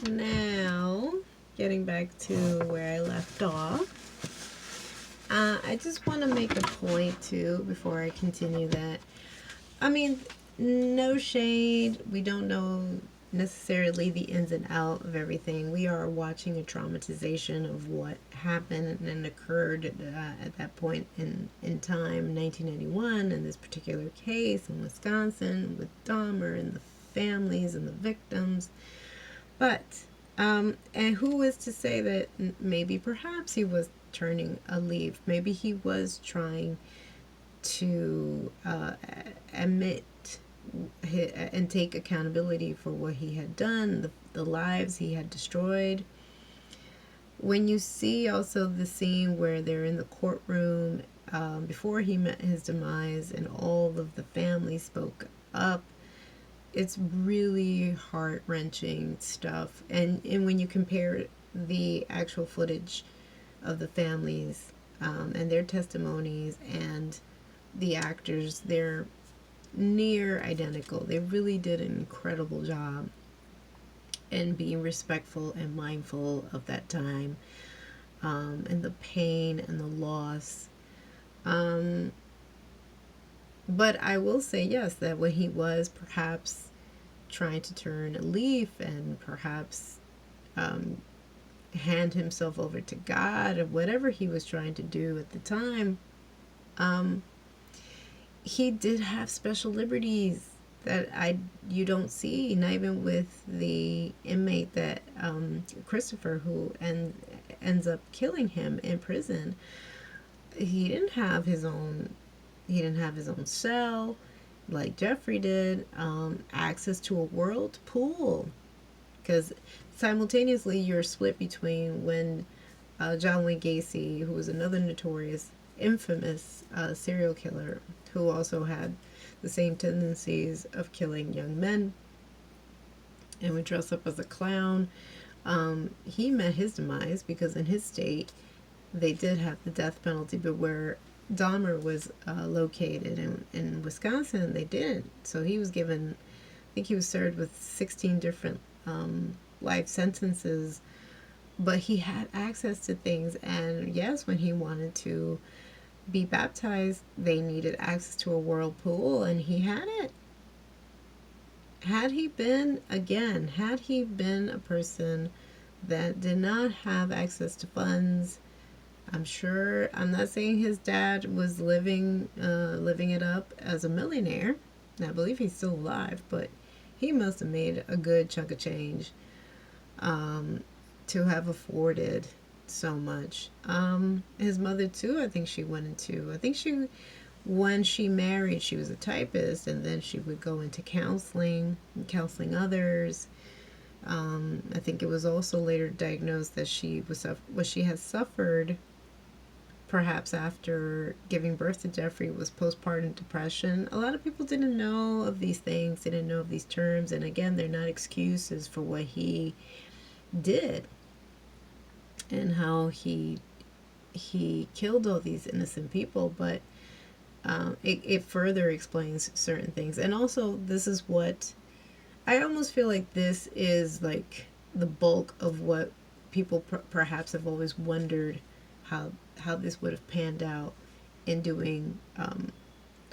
Now, getting back to where I left off, I just want to make a point too before I continue that. I mean, no shade. We don't know necessarily the ins and out of everything. We are watching a traumatization of what happened and occurred at that point in time, 1991, in this particular case in Wisconsin with Dahmer and the families and the victims. But, and who is to say that maybe perhaps he was turning a leaf? Maybe he was trying to admit and take accountability for what he had done, the lives he had destroyed. When you see also the scene where they're in the courtroom before he met his demise and all of the family spoke up, it's really heart-wrenching stuff. And when you compare the actual footage of the families and their testimonies and the actors, they're near identical. They really did an incredible job in being respectful and mindful of that time, and the pain and the loss. Um, but I will say, yes, that when he was perhaps trying to turn a leaf and perhaps um, hand himself over to God or whatever he was trying to do at the time, um, he did have special liberties that you don't see, not even with the inmate that Christopher, who ends up killing him in prison. He didn't have his own. He didn't have his own cell like Jeffrey did. Access to a world pool, because simultaneously you're split between when John Wayne Gacy, who was another notorious, infamous serial killer, who also had the same tendencies of killing young men and would dress up as a clown. He met his demise because in his state they did have the death penalty, but where Dahmer was located in Wisconsin, they didn't. So he was given, I think he was served with 16 different life sentences, but he had access to things. And yes, when he wanted to be baptized, they needed access to a whirlpool, and he had it. Had he been a person that did not have access to funds, I'm not saying his dad was living it up as a millionaire. I believe he's still alive, but he must have made a good chunk of change um, to have afforded so much. His mother too, I think she went into. I think when she married, she was a typist, and then she would go into counseling others. I think it was also later diagnosed that what she had suffered, perhaps after giving birth to Jeffrey, was postpartum depression. A lot of people didn't know of these things, didn't know of these terms, and again, they're not excuses for what he did and how he killed all these innocent people, but it further explains certain things. And also, this is what I almost feel like this is like the bulk of what people perhaps have always wondered how this would have panned out in doing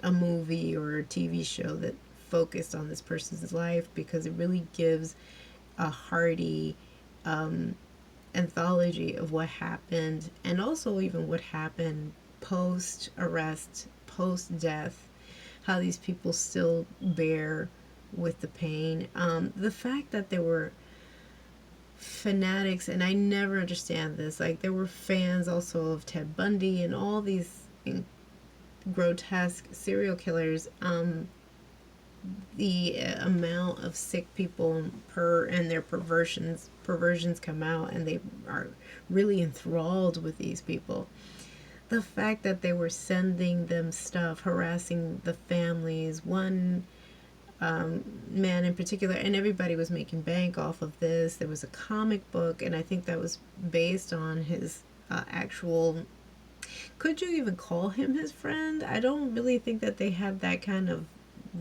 a movie or a TV show that focused on this person's life, because it really gives a hearty anthology of what happened, and also even what happened post arrest, post death, how these people still bear with the pain. The fact that there were fanatics, and I never understand this, like there were fans also of Ted Bundy and all these grotesque serial killers. The amount of sick people and their perversions come out, and they are really enthralled with these people. The fact that they were sending them stuff, harassing the families, one man in particular, and everybody was making bank off of this. There was a comic book, and I think that was based on his actual, could you even call him his friend? I don't really think that they had that kind of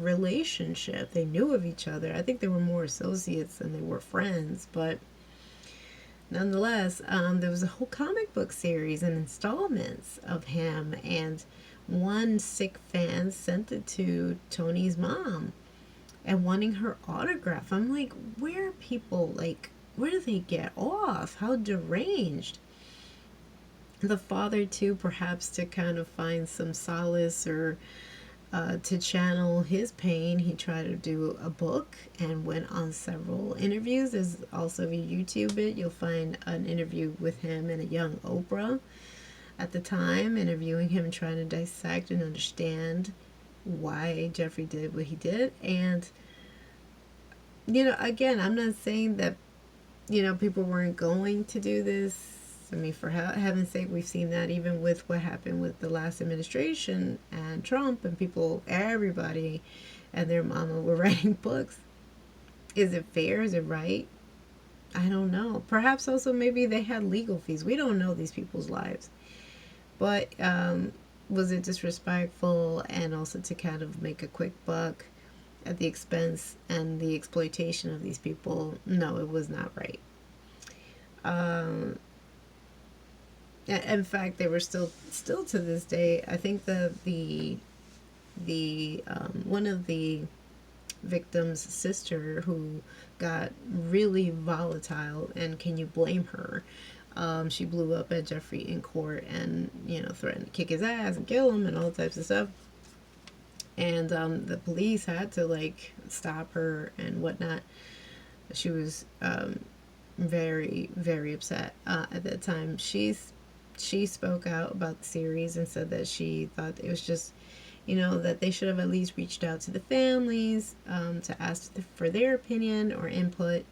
relationship. They knew of each other. I think they were more associates than they were friends, but nonetheless, there was a whole comic book series and installments of him, and one sick fan sent it to Tony's mom and wanting her autograph. I'm like, where are people, like, where do they get off? How deranged. The father, too, perhaps to kind of find some solace or to channel his pain, he tried to do a book and went on several interviews. There's also, if you YouTube it, you'll find an interview with him and a young Oprah at the time, interviewing him, trying to dissect and understand why Jeffrey did what he did. And, again, I'm not saying that, people weren't going to do this. I mean, for heaven's sake, we've seen that even with what happened with the last administration and Trump and people, everybody and their mama were writing books. Is it fair? Is it right? I don't know. Perhaps also maybe they had legal fees. We don't know these people's lives. But was it disrespectful and also to kind of make a quick buck at the expense and the exploitation of these people? No, it was not right. In fact, they were still to this day. I think the one of the victim's sister who got really volatile, and can you blame her? She blew up at Jeffrey in court and threatened to kick his ass and kill him and all types of stuff. And the police had to stop her and whatnot. She was very, very upset at that time. She spoke out about the series and said that she thought it was just, that they should have at least reached out to the families to ask for their opinion or input.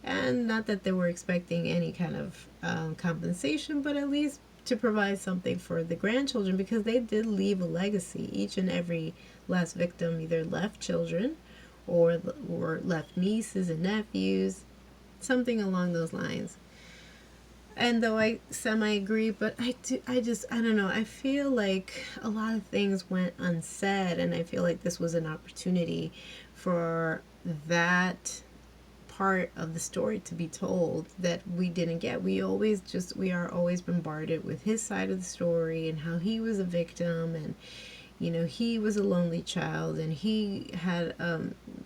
And not that they were expecting any kind of compensation, but at least to provide something for the grandchildren, because they did leave a legacy. Each and every last victim either left children or left nieces and nephews, something along those lines. And though I semi-agree, but I don't know. I feel like a lot of things went unsaid, and I feel like this was an opportunity for that part of the story to be told that we didn't get. We are always bombarded with his side of the story and how he was a victim, and he was a lonely child, and he had a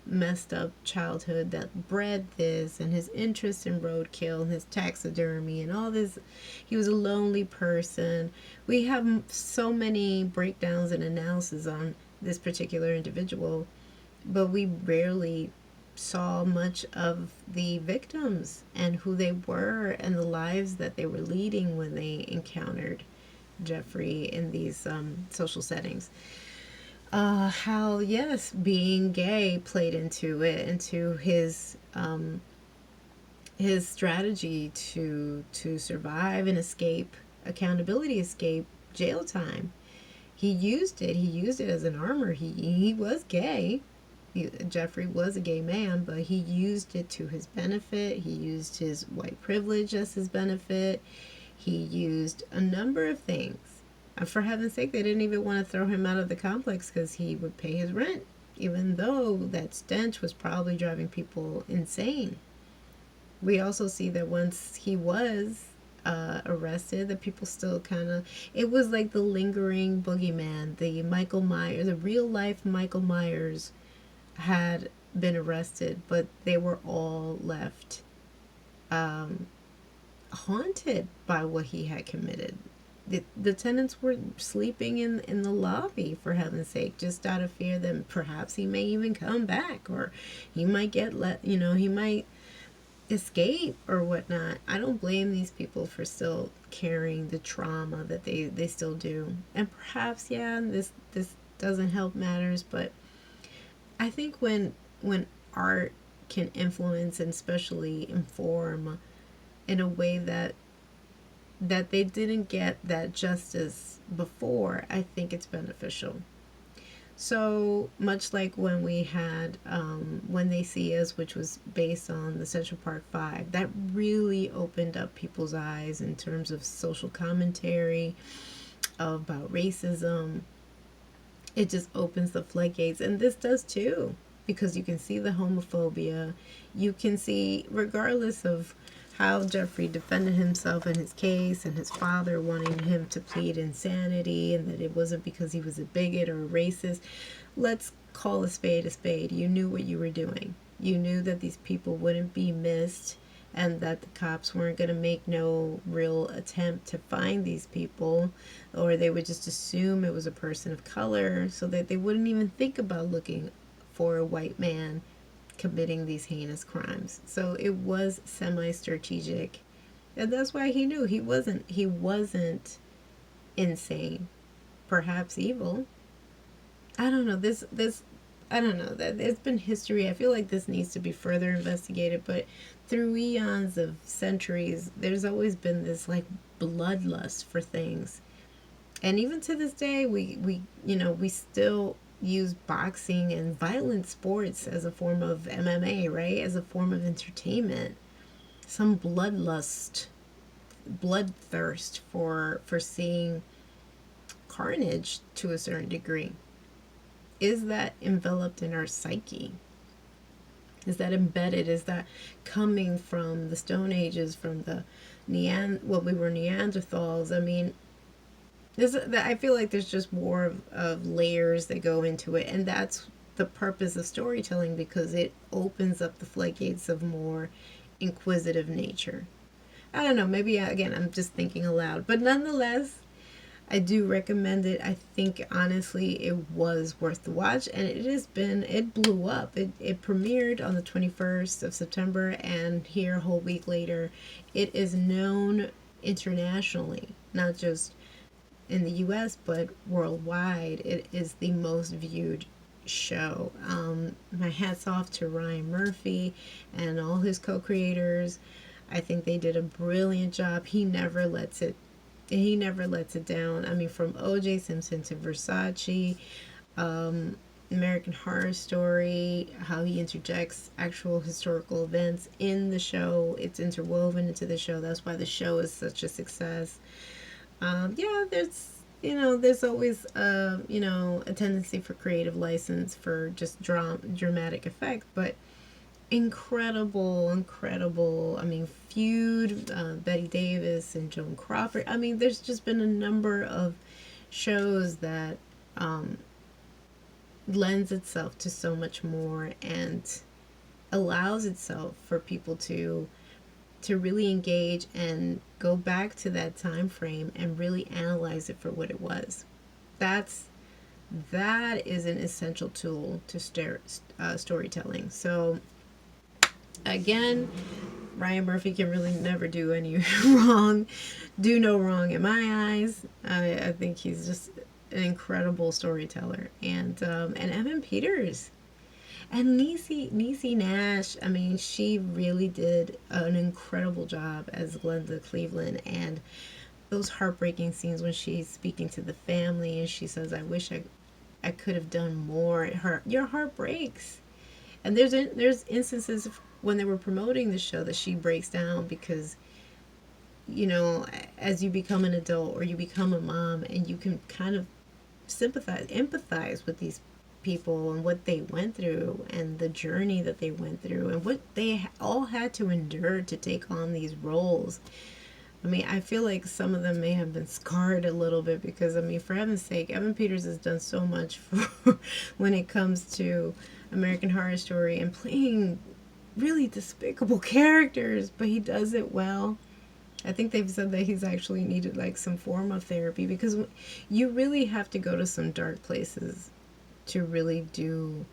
messed up childhood that bred this, and his interest in roadkill and his taxidermy and all this. He was a lonely person. We have so many breakdowns and analysis on this particular individual, but we rarely saw much of the victims and who they were and the lives that they were leading when they encountered Jeffrey in these social settings. How, yes, being gay played into it, into his strategy to survive and escape accountability, escape jail time. He used it as an armor. He was gay. Jeffrey was a gay man, but he used it to his benefit. He used his white privilege as his benefit. He used a number of things. And for heaven's sake, they didn't even want to throw him out of the complex because he would pay his rent, even though that stench was probably driving people insane. We also see that once he was arrested, that people still kind of, it was like the lingering boogeyman, the Michael Myers, the real life Michael Myers had been arrested, but they were all left haunted by what he had committed. The tenants were sleeping in the lobby, for heaven's sake, just out of fear that perhaps he may even come back, or he might he might escape or whatnot. I don't blame these people for still carrying the trauma that they still do. And perhaps, yeah, this doesn't help matters, but I think when art can influence and especially inform in a way that they didn't get that justice before, I think it's beneficial. So much like when we had When They See Us, which was based on the Central Park Five, that really opened up people's eyes in terms of social commentary about racism. It just opens the floodgates, and this does too, because you can see the homophobia. You can see, regardless of how Jeffrey defended himself in his case, and his father wanting him to plead insanity, and that it wasn't because he was a bigot or a racist. Let's call a spade a spade. You knew what you were doing. You knew that these people wouldn't be missed, and that the cops weren't going to make no real attempt to find these people, or they would just assume it was a person of color, so that they wouldn't even think about looking for a white man committing these heinous crimes. So it was semi-strategic, and that's why he knew he wasn't insane, perhaps evil. I don't know. This I don't know, that there's been history. I feel like this needs to be further investigated, but through eons of centuries, there's always been this like bloodlust for things. And even to this day, we still use boxing and violent sports as a form of MMA, right? As a form of entertainment. Some bloodlust, bloodthirst for seeing carnage to a certain degree. Is that enveloped in our psyche? Is that embedded? Is that coming from the Stone Ages, from the we were Neanderthals? I mean, I feel like there's just more of layers that go into it, and that's the purpose of storytelling, because it opens up the floodgates of more inquisitive nature. I don't know, maybe again I'm just thinking aloud, but nonetheless, I do recommend it. I think honestly it was worth the watch, and it blew up. It premiered on the 21st of September, and here a whole week later, it is known internationally, not just in the US, but worldwide. It is the most viewed show. My hat's off to Ryan Murphy and all his co-creators. I think they did a brilliant job. He never lets it down. I mean, from O.J. Simpson to Versace, American Horror Story, how he interjects actual historical events in the show. It's interwoven into the show. That's why the show is such a success. Yeah, there's always a tendency for creative license for just dramatic effect, but incredible. I mean, Feud, Betty Davis and Joan Crawford. I mean, there's just been a number of shows that lends itself to so much more and allows itself for people to really engage and go back to that time frame and really analyze it for what it was. That is an essential tool to storytelling. So again, Ryan Murphy can really never do any do no wrong in my eyes. I think he's just an incredible storyteller, and Evan Peters. And Niecy Nash, I mean, she really did an incredible job as Glenda Cleveland. And those heartbreaking scenes when she's speaking to the family and she says, "I wish I could have done more." Your heart breaks. And there's instances when they were promoting the show that she breaks down because, as you become an adult or you become a mom, and you can kind of empathize with these people and what they went through and the journey that they went through and what they all had to endure to take on these roles. I mean, I feel like some of them may have been scarred a little bit because, I mean, for heaven's sake, Evan Peters has done so much for when it comes to American Horror Story and playing really despicable characters, but he does it well. I think they've said that he's actually needed like some form of therapy, because you really have to go to some dark places to really do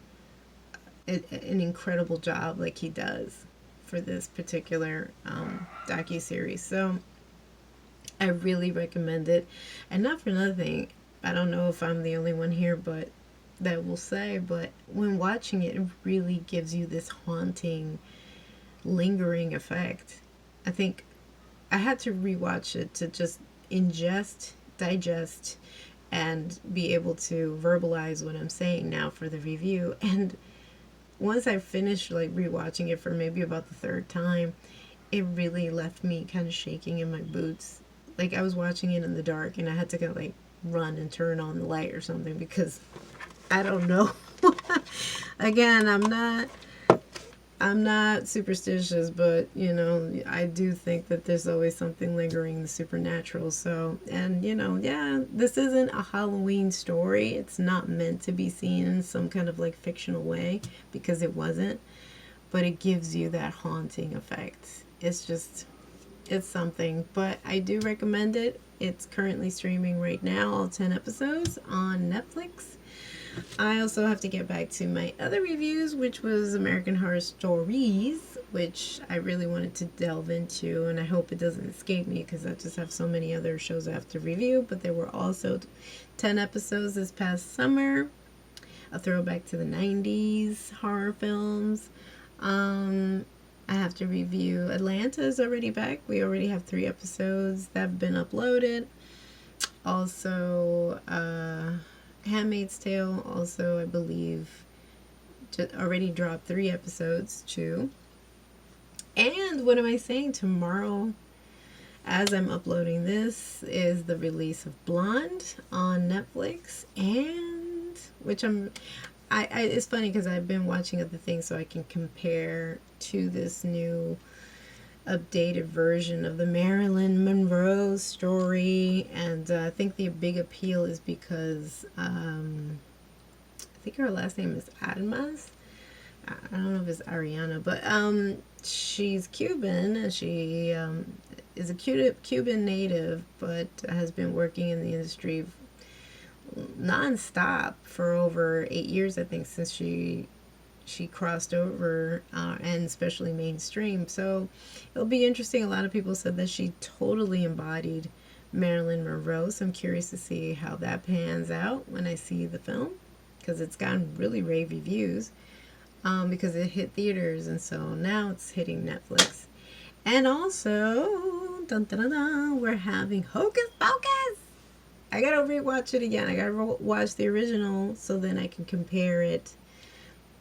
an incredible job like he does for this particular docu-series. So I really recommend it. And not for nothing, I don't know if I'm the only one here but that will say, but when watching it, it really gives you this haunting, lingering effect. I think I had to rewatch it to just digest, and be able to verbalize what I'm saying now for the review. And once I finished like rewatching it for maybe about the third time, it really left me kind of shaking in my boots. Like I was watching it in the dark and I had to kind of like run and turn on the light or something, because I don't know. Again, I'm I'm not superstitious, but I do think that there's always something lingering in the supernatural. So, and yeah, this isn't a Halloween story. It's not meant to be seen in some kind of like fictional way because it wasn't, but it gives you that haunting effect. It's something, but I do recommend it. It's currently streaming right now, all 10 episodes on Netflix. I also have to get back to my other reviews, which was American Horror Stories, which I really wanted to delve into, and I hope it doesn't escape me because I just have so many other shows I have to review. But there were also 10 episodes this past summer, a throwback to the 90s horror films. I have to review Atlanta is already back. We already have 3 episodes that have been uploaded. Also, Handmaid's Tale, also, I believe, just already dropped 3 episodes too. And what am I saying? Tomorrow, as I'm uploading this, is the release of Blonde on Netflix, and which it's funny because I've been watching other things so I can compare to this new updated version of the Marilyn Monroe story. And I think the big appeal is because I think her last name is Almas. I don't know if it's Ariana, but she's Cuban, and she is a Cuban native, but has been working in the industry non-stop for over 8 years, I think, since she crossed over, and especially mainstream. So it'll be interesting. A lot of people said that she totally embodied Marilyn Monroe, so I'm curious to see how that pans out when I see the film, because it's gotten really rave reviews, because it hit theaters, and so now it's hitting Netflix. And also, dun, dun, dun, dun, we're having Hocus Pocus. I gotta rewatch it again. I gotta watch the original so then I can compare it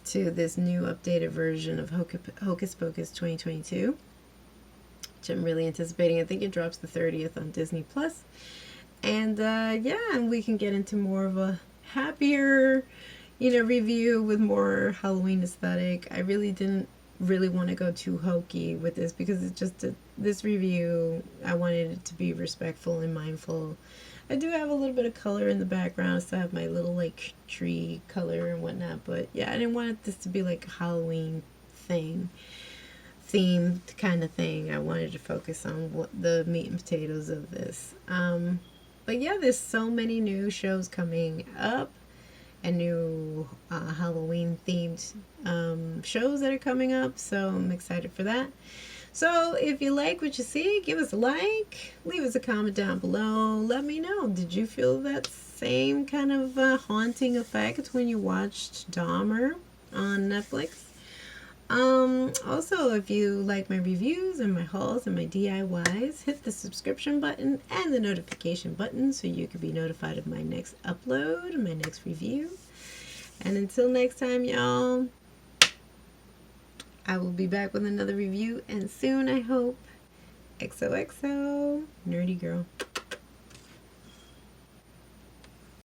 to this new updated version of Hocus Pocus 2022, which I'm really anticipating. I think it drops the 30th on Disney Plus. And yeah, and we can get into more of a happier, review with more Halloween aesthetic. I really didn't really want to go too hokey with this because it's just this review, I wanted it to be respectful and mindful. I do have a little bit of color in the background. I still have my little like tree color and whatnot, but yeah, I didn't want this to be like a Halloween themed kind of thing. I wanted to focus on what the meat and potatoes of this. But yeah, there's so many new shows coming up and new Halloween themed shows that are coming up, so I'm excited for that. So if you like what you see, give us a like, leave us a comment down below, let me know, did you feel that same kind of haunting effect when you watched Dahmer on Netflix? Also, if you like my reviews and my hauls and my DIYs, hit the subscription button and the notification button so you can be notified of my next upload, my next review. And until next time, y'all, I will be back with another review, and soon, I hope. XOXO, Nerdy Girl.